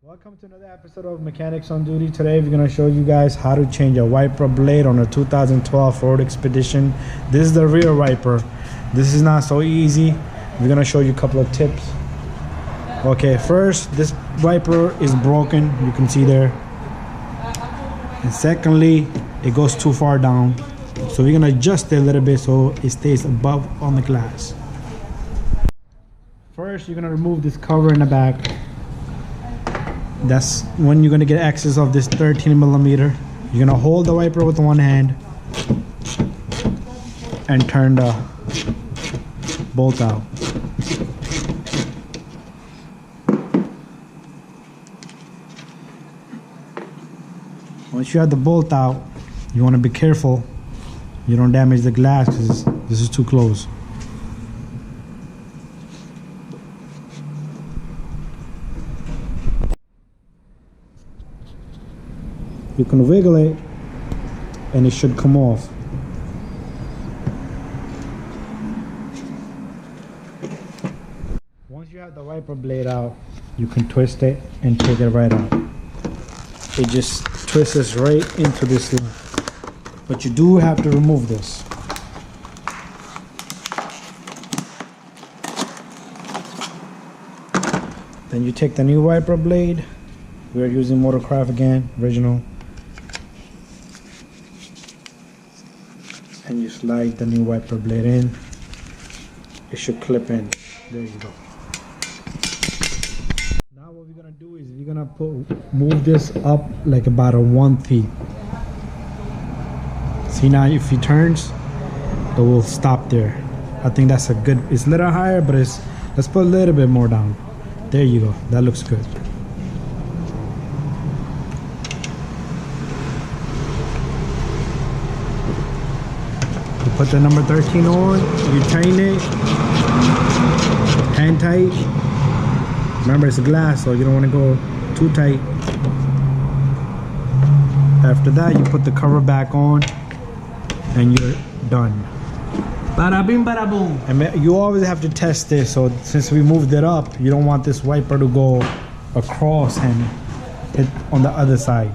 Welcome to another episode of Mechanics on Duty. Today we're going to show you guys how to change a wiper blade on a 2012 Ford Expedition. This is the rear wiper. This is not so easy. We're going to show you a couple of tips. Okay, first, this wiper is broken, you can see there. And secondly, it goes too far down. So we're going to adjust it a little bit so it stays above on the glass. First, you're going to remove this cover in the back. That's when you're going to get access of this 13mm. You're going to hold the wiper with one hand and turn the bolt out. Once you have the bolt out, you want to be careful you don't damage the glass because this is too close. You can wiggle it and it should come off. Once you have the wiper blade out, you can twist it and take it right out. It just twists right into this line. But you do have to remove this. Then you take the new wiper blade. We're using Motorcraft again, original. And you slide the new wiper blade in. It should clip in. There you go. Now what we're gonna do is we're gonna move this up like about a 1 feet. See, now if he turns, it will stop there. I think that's a good, it's a little higher, but let's put a little bit more down. There you go, that looks good. You put the number 13 on, you tighten it, hand tight. Remember, it's a glass, so you don't want to go too tight. After that, you put the cover back on and you're done. Bada bing, bada boom. And you always have to test this. So since we moved it up, you don't want this wiper to go across and hit on the other side.